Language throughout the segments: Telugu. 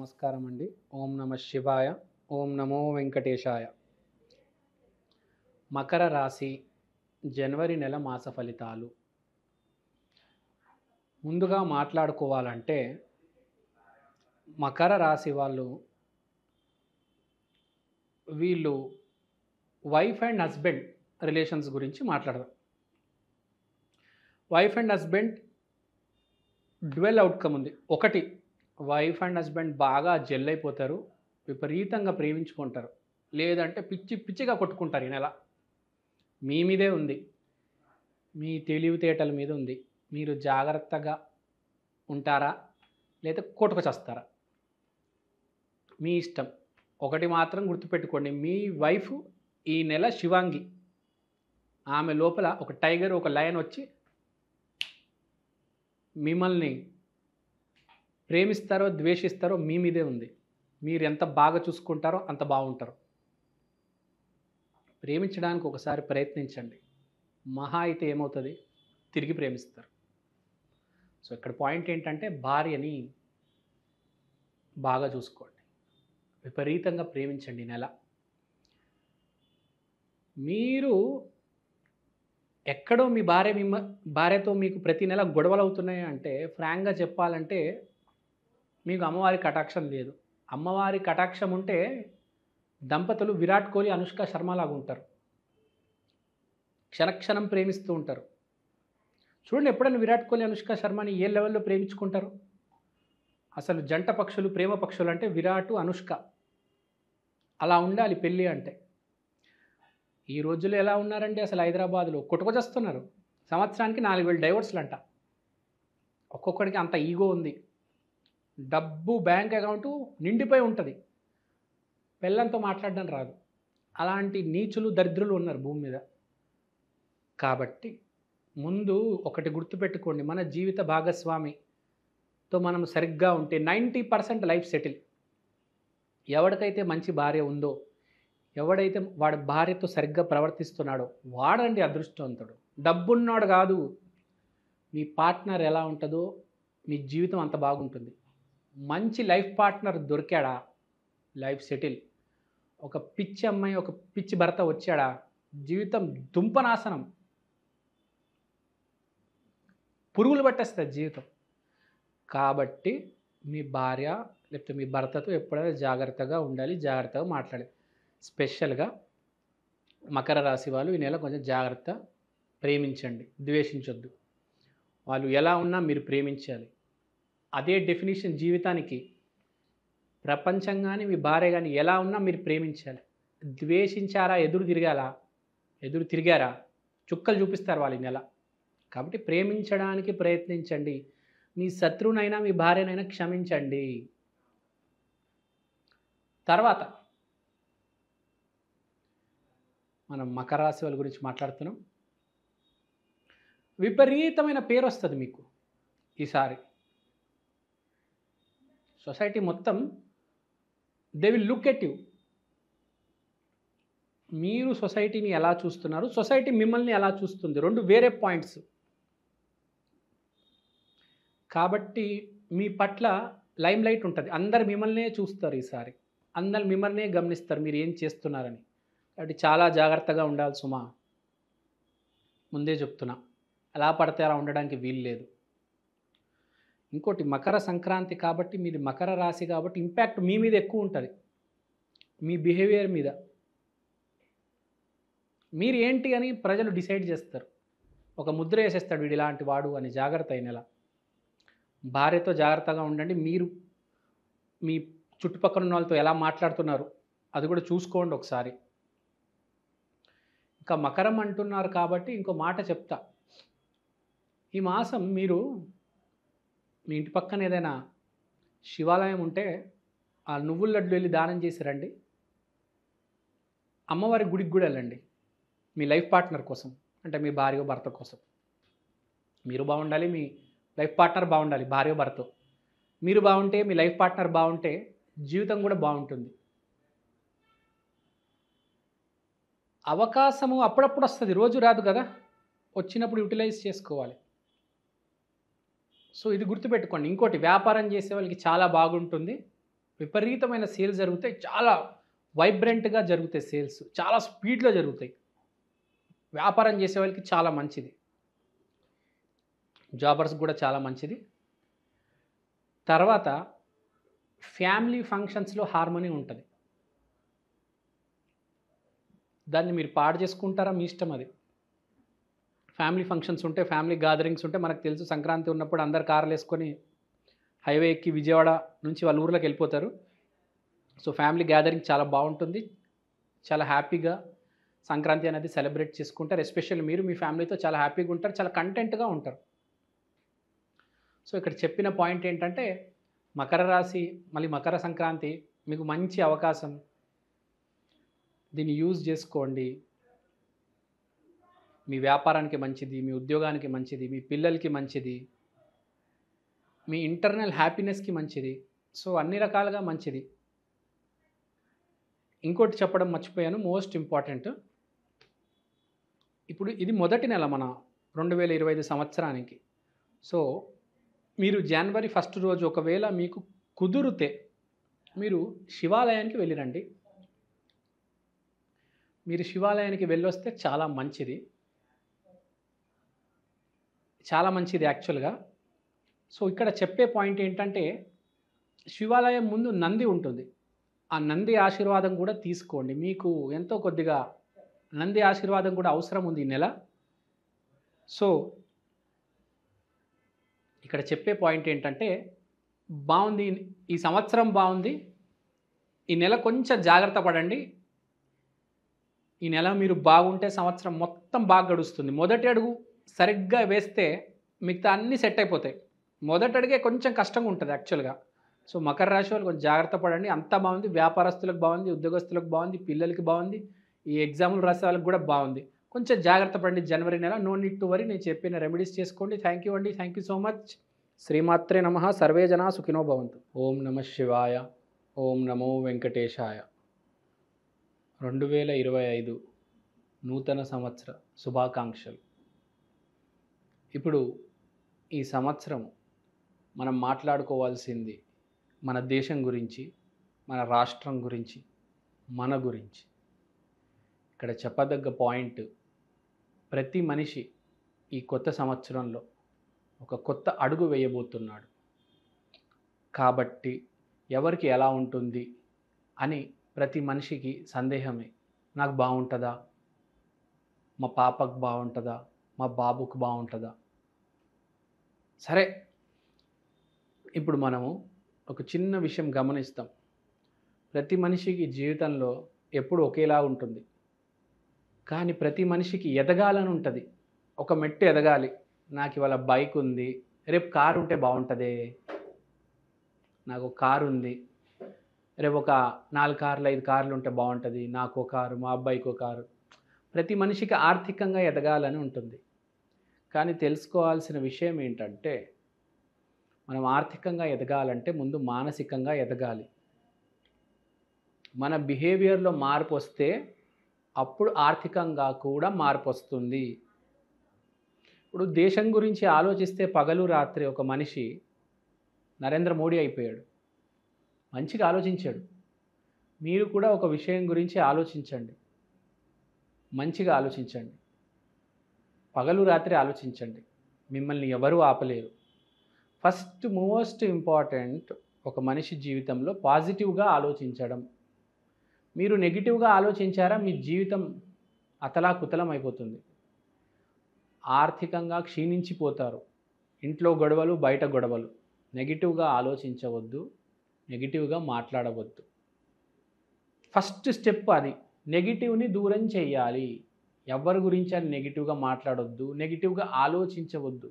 నమస్కారం అండి. ఓం నమ శివాయ. ఓం నమో వెంకటేశాయ. మకర రాశి జనవరి నెల మాస ఫలితాలు. ముందుగా మాట్లాడుకోవాలంటే మకర రాశి వీళ్ళు వైఫ్ అండ్ హస్బెండ్ రిలేషన్స్ గురించి మాట్లాడదాం. Wife and husband dwell outcome ఉంది. ఒకటి, వైఫ్ అండ్ హస్బెండ్ బాగా జెల్ అయిపోతారు, విపరీతంగా ప్రేమించుకుంటారు, లేదంటే పిచ్చి పిచ్చిగా కొట్టుకుంటారు. ఈ నెల మీ మీదే ఉంది, మీ తెలివితేటల మీద ఉంది. మీరు జాగ్రత్తగా ఉంటారా లేదా కొట్టుకొచ్చేస్తారా మీ ఇష్టం. ఒకటి మాత్రం గుర్తుపెట్టుకోండి, మీ వైఫ్ ఈ నెల శివాంగి. ఆమె లోపల ఒక టైగర్, ఒక లయన్ వచ్చి మిమ్మల్ని ప్రేమిస్తారో ద్వేషిస్తారో మీ మీదే ఉంది. మీరు ఎంత బాగా చూసుకుంటారో అంత బాగుంటారు. ప్రేమించడానికి ఒకసారి ప్రయత్నించండి. మహా అయితే ఏమవుతుంది, తిరిగి ప్రేమిస్తారు. సో ఇక్కడ పాయింట్ ఏంటంటే భార్యని బాగా చూసుకోండి, విపరీతంగా ప్రేమించండి. నెల మీరు ఎక్కడో మీ భార్యతో మీకు ప్రతి నెల గొడవలు అవుతున్నాయి అంటే, ఫ్రాంక్గా చెప్పాలంటే మీకు అమ్మవారి కటాక్షం లేదు. అమ్మవారి కటాక్షం ఉంటే దంపతులు విరాట్ కోహ్లీ, అనుష్క శర్మ లాగా ఉంటారు. క్షణక్షణం ప్రేమిస్తూ ఉంటారు. చూడండి, ఎప్పుడైనా విరాట్ కోహ్లీ, అనుష్క శర్మని ఏ లెవెల్లో ప్రేమించుకుంటారు? అసలు జంట పక్షులు, ప్రేమ పక్షులు అంటే విరాట్, అనుష్క. అలా ఉండాలి పెళ్ళి అంటే. ఈ రోజుల్లో ఎలా ఉన్నారంటే అసలు హైదరాబాద్లో కొట్టుకొచ్చేస్తున్నారు. సంవత్సరానికి 4,000 డైవర్స్లు అంట. ఒక్కొక్కడికి అంత ఈగో ఉంది. డబ్బు బ్యాంక్ అకౌంటు నిండిపోయి ఉంటుంది, పెళ్ళంతో మాట్లాడడం రాదు. అలాంటి నీచులు, దరిద్రులు ఉన్నారు భూమి మీద. కాబట్టి ముందు ఒకటి గుర్తుపెట్టుకోండి, మన జీవిత భాగస్వామితో మనం సరిగ్గా ఉంటే 90% లైఫ్ సెటిల్. ఎవరికైతే మంచి భార్య ఉందో, ఎవడైతే వాడి భార్యతో సరిగ్గా ప్రవర్తిస్తున్నాడో వాడండి అదృష్టవంతుడు. డబ్బున్నాడు కాదు, మీ పార్ట్నర్ ఎలా ఉంటుందో మీ జీవితం అంత బాగుంటుంది. మంచి లైఫ్ పార్ట్నర్ దొరికాడా, లైఫ్ సెటిల్. ఒక పిచ్చి అమ్మాయి, ఒక పిచ్చి భర్త వచ్చాడా, జీవితం దుంపనాశనం, పురుగులు పట్టేస్తుంది జీవితం. కాబట్టి మీ భార్య లేకపోతే మీ భర్తతో ఎప్పుడైనా జాగ్రత్తగా ఉండాలి, జాగ్రత్తగా మాట్లాడాలి. స్పెషల్గా మకర రాశి వాళ్ళు ఈ నెల కొంచెం జాగ్రత్త. ప్రేమించండి, ద్వేషించొద్దు. వాళ్ళు ఎలా ఉన్నా మీరు ప్రేమించాలి. అదే డెఫినేషన్ జీవితానికి. ప్రపంచం కానీ మీ భార్య కానీ ఎలా ఉన్నా మీరు ప్రేమించాలి. ద్వేషించారా, ఎదురు తిరిగారా చుక్కలు చూపిస్తారు వాళ్ళు ఈ నెల. కాబట్టి ప్రేమించడానికి ప్రయత్నించండి. మీ శత్రువునైనా మీ భార్యనైనా క్షమించండి. తర్వాత మనం మకర రాశి వాళ్ళ గురించి మాట్లాడుతున్నాం. విపరీతమైన పేరు వస్తుంది మీకు ఈసారి. సొసైటీ మొత్తం they will look at you. మీరు సొసైటీని ఎలా చూస్తున్నారు, సొసైటీ మిమ్మల్ని ఎలా చూస్తుంది, రెండు వేరే పాయింట్స్. కాబట్టి మీ పట్ల లైమ్ లైట్ ఉంటుంది. అందరు మిమ్మల్నే చూస్తారు ఈసారి, అందరు మిమ్మల్నే గమనిస్తారు మీరు ఏం చేస్తున్నారని. కాబట్టి చాలా జాగ్రత్తగా ఉండాలి సుమా. ముందే చెప్తున్నా, ఎలా పడితే అలా ఉండడానికి వీలు లేదు. ఇంకోటి, మకర సంక్రాంతి కాబట్టి, మీది మకర రాశి కాబట్టి ఇంపాక్ట్ మీ మీద ఎక్కువ ఉంటుంది, మీ బిహేవియర్ మీద. మీరు ఏంటి అని ప్రజలు డిసైడ్ చేస్తారు. ఒక ముద్ర వేసేస్తాడు, వీడు ఇలాంటి వాడు అని. జాగ్రత్త ఈ నెల. భార్యతో జాగ్రత్తగా ఉండండి. మీరు మీ చుట్టుపక్కల ఉన్న వాళ్ళతో ఎలా మాట్లాడుతున్నారు అది కూడా చూసుకోండి ఒకసారి. ఇంకా మకరం అంటున్నారు కాబట్టి ఇంకో మాట చెప్తా. ఈ మాసం మీరు మీ ఇంటి పక్కన ఏదైనా శివాలయం ఉంటే ఆ నువ్వుల లడ్లు వెళ్ళి దానం చేసి రండి. అమ్మవారి గుడికి కూడా వెళ్ళండి, మీ లైఫ్ పార్ట్నర్ కోసం. అంటే మీ భార్య భర్త కోసం. మీరు బాగుండాలి, మీ లైఫ్ పార్ట్నర్ బాగుండాలి. భార్య భర్త మీరు బాగుంటే, మీ లైఫ్ పార్ట్నర్ బాగుంటే జీవితం కూడా బాగుంటుంది. అవకాశము అప్పుడప్పుడు వస్తుంది, రోజు రాదు కదా. వచ్చినప్పుడు యూటిలైజ్ చేసుకోవాలి. సో ఇది గుర్తుపెట్టుకోండి. ఇంకోటి, వ్యాపారం చేసే వాళ్ళకి చాలా బాగుంటుంది. విపరీతమైన సేల్స్ జరుగుతాయి. చాలా వైబ్రెంట్‌గా జరుగుతాయి సేల్స్. చాలా స్పీడ్‌లో జరుగుతాయి. వ్యాపారం చేసే వాళ్ళకి చాలా మంచిది. జాబర్స్‌కి కూడా చాలా మంచిది. తర్వాత ఫ్యామిలీ ఫంక్షన్స్‌లో హార్మనీ ఉంటది. దాన్ని మీరు పాడు చేసుకుంటారా మీ ఇష్టం అది. ఫ్యామిలీ ఫంక్షన్స్ ఉంటే, ఫ్యామిలీ గ్యాదరింగ్స్ ఉంటే మనకు తెలుసు సంక్రాంతి ఉన్నప్పుడు అందరు కార్‌లేసుకొని హైవే ఎక్కి విజయవాడ నుంచి వాళ్ళ ఊర్లోకి వెళ్ళిపోతారు. సో, ఫ్యామిలీ గ్యాదరింగ్ చాలా బావుంటుంది. చాలా హ్యాపీగా సంక్రాంతి అనేది సెలబ్రేట్ చేసుకుంటారు. ఎస్పెషల్లీ మీరు మీ ఫ్యామిలీతో చాలా హ్యాపీగా ఉంటారు. చాలా కంటెంట్‌గా ఉంటారు. సో, ఇక్కడ చెప్పిన పాయింట్ ఏంటంటే మకర రాశి, మళ్ళీ మకర సంక్రాంతి మీకు మంచి అవకాశం. దీన్ని యూజ్ చేసుకోండి. మీ వ్యాపారానికి మంచిది, మీ ఉద్యోగానికి మంచిది, మీ పిల్లలకి మంచిది, మీ ఇంటర్నల్ హ్యాపీనెస్‌కి మంచిది. సో, అన్ని రకాలుగా మంచిది. ఇంకోటి చెప్పడం మర్చిపోయాను, మోస్ట్ ఇంపార్టెంట్. ఇప్పుడు ఇది మొదటి నెల మన 2025 సంవత్సరానికి. సో, మీరు జనవరి 1 రోజు ఒకవేళ మీకు కుదిరితే మీరు శివాలయానికి వెళ్ళిరండి. మీరు శివాలయానికి వెళ్ళొస్తే చాలా మంచిది. చాలా మంచిది యాక్చువల్‌గా. సో, ఇక్కడ చెప్పే పాయింట్ ఏంటంటే శివాలయం ముందు నంది ఉంటుంది. ఆ నంది ఆశీర్వాదం కూడా తీసుకోండి. మీకు ఎంతో కొద్దిగా నంది ఆశీర్వాదం కూడా అవసరం ఉంది ఈ నెల. సో, ఇక్కడ చెప్పే పాయింట్ ఏంటంటే బావుంది. ఈ సంవత్సరం బావుంది. ఈ నెల కొంచెం జాగ్రత్త పడండి. ఈ నెల మీరు బాగుంటే సంవత్సరం మొత్తం బాగా గడుస్తుంది. మొదటి అడుగు సరిగ్గా వేస్తే మిగతా అన్నీ సెట్ అయిపోతాయి. మొదటి అడుగే కొంచెం కష్టంగా ఉంటుంది యాక్చువల్‌గా. సో, మకర రాశి వాళ్ళు కొంచెం జాగ్రత్త పడండి. అంతా బాగుంది. వ్యాపారస్తులకు బాగుంది, ఉద్యోగస్తులకు బాగుంది, పిల్లలకి బాగుంది, ఈ ఎగ్జాములు రాసే వాళ్ళకి కూడా బాగుంది. కొంచెం జాగ్రత్త పడండి జనవరి నెల. No need to worry. నేను చెప్పిన రెమెడీస్ చేసుకోండి. థ్యాంక్ యూ అండి. Thank you so much. శ్రీమాత్రే నమః. సర్వే జనా సుఖినో భవంతు. ఓం నమః శివాయ. ఓం నమో వెంకటేశాయ. 2025 నూతన సంవత్సర శుభాకాంక్షలు. ఇప్పుడు ఈ సంవత్సరం మనం మాట్లాడుకోవాల్సింది మన దేశం గురించి, మన రాష్ట్రం గురించి, మన గురించి. ఇక్కడ చెప్పదగ్గ పాయింట్, ప్రతి మనిషి ఈ కొత్త సంవత్సరంలో ఒక కొత్త అడుగు వేయబోతున్నాడు. కాబట్టి ఎవరికి ఎలా ఉంటుంది అని ప్రతి మనిషికి సందేహమే. నాకు బాగుంటుందా, మా పాపకు బాగుంటుందా, మా బాబుకు బాగుంటుందా? సరే, ఇప్పుడు మనము ఒక చిన్న విషయం గమనిస్తాం. ప్రతి మనిషికి జీవితంలో ఎప్పుడు ఒకేలా ఉంటుంది. కానీ ప్రతి మనిషికి ఎదగాలని ఉంటుంది. ఒక మెట్టు ఎదగాలి. నాకు ఇవాళ బైక్ ఉంది, రేపు కారు ఉంటే బాగుంటుందే. నాకు కారు ఉంది, రేపు ఒక 4 కార్లు 5 కార్లు ఉంటే బాగుంటుంది. నాకు కారు, మా అబ్బాయికి కారు. ప్రతి మనిషికి ఆర్థికంగా ఎదగాలని ఉంటుంది. కానీ తెలుసుకోవాల్సిన విషయం ఏంటంటే మనం ఆర్థికంగా ఎదగాలంటే ముందు మానసికంగా ఎదగాలి. మన బిహేవియర్లో మార్పు వస్తే అప్పుడు ఆర్థికంగా కూడా మార్పు వస్తుంది. ఇప్పుడు దేశం గురించి ఆలోచిస్తే పగలు రాత్రి ఒక మనిషి నరేంద్ర మోడీ అయిపోయాడు. మంచిగా ఆలోచించాడు. మీరు కూడా ఒక విషయం గురించి ఆలోచించండి. మంచిగా ఆలోచించండి. పగలు రాత్రి ఆలోచించండి. మిమ్మల్ని ఎవరూ ఆపలేరు. ఫస్ట్ మోస్ట్ ఇంపార్టెంట్ ఒక మనిషి జీవితంలో పాజిటివ్గా ఆలోచించడం. మీరు నెగిటివ్గా ఆలోచించారా మీ జీవితం అతలాకుతలం అయిపోతుంది. ఆర్థికంగా క్షీణించిపోతారు. ఇంట్లో గొడవలు, బయట గొడవలు. నెగిటివ్గా ఆలోచించవద్దు, నెగిటివ్గా మాట్లాడవద్దు. ఫస్ట్ స్టెప్ అది. నెగిటివ్ని దూరం చేయాలి. ఎవరి గురించి అని నెగిటివ్గా మాట్లాడొద్దు, నెగిటివ్గా ఆలోచించవద్దు.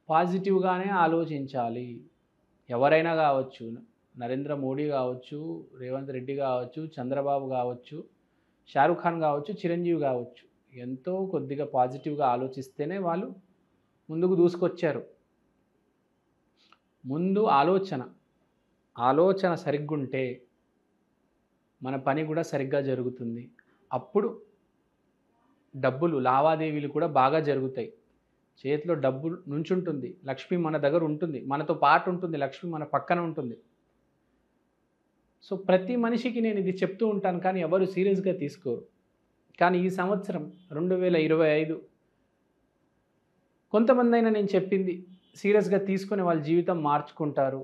పాజిటివ్గానే ఆలోచించాలి. ఎవరైనా కావచ్చు, నరేంద్ర మోడీ కావచ్చు, రేవంత్ రెడ్డి కావచ్చు, చంద్రబాబు కావచ్చు, షారుఖ్ ఖాన్ కావచ్చు, చిరంజీవి కావచ్చు. ఎంతో కొద్దిగా పాజిటివ్గా ఆలోచిస్తేనే వాళ్ళు ముందుకు దూసుకొచ్చారు. ముందు ఆలోచన సరిగ్గుంటే మన పని కూడా సరిగ్గా జరుగుతుంది. అప్పుడు డబ్బులు లావాదేవీలు కూడా బాగా జరుగుతాయి. చేతిలో డబ్బు నుంచుంటుంది. లక్ష్మి మన దగ్గర ఉంటుంది, మనతో పాటు ఉంటుంది. లక్ష్మి మన పక్కన ఉంటుంది. సో ప్రతి మనిషికి నేను ఇది చెప్తూ ఉంటాను, కానీ ఎవరు సీరియస్గా తీసుకోరు. కానీ ఈ సంవత్సరం 2025 కొంతమందైనా నేను చెప్పింది సీరియస్గా తీసుకొని వాళ్ళ జీవితం మార్చుకుంటారు.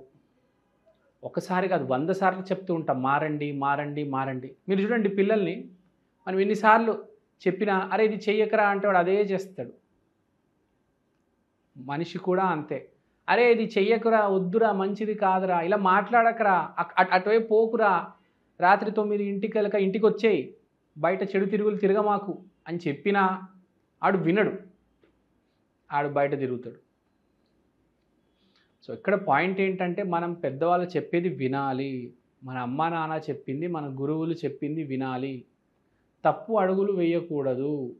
ఒకసారి కాదు 100 సార్లు చెప్తూ ఉంటాం, మారండి మారండి మారండి. మీరు చూడండి పిల్లల్ని మనం ఎన్నిసార్లు చెప్పినా అరే ఇది చెయ్యకరా అంటే వాడు అదే చేస్తాడు. మనిషి కూడా అంతే. అరే ఇది చెయ్యకురా, వద్దురా, మంచిది కాదురా, ఇలా మాట్లాడకరా, అటువైపు పోకురా, రాత్రి 9 ఇంటికి వచ్చేయి, బయట చెడు తిరుగులు తిరగమాకు అని చెప్పినా ఆడు వినడు, ఆడు బయట తిరుగుతాడు. సో ఇక్కడ పాయింట్ ఏంటంటే మనం పెద్దవాళ్ళు చెప్పేది వినాలి, మన అమ్మా నాన్న చెప్పింది, మన గురువులు చెప్పింది వినాలి, తప్పు అడుగులు వేయకూడదు.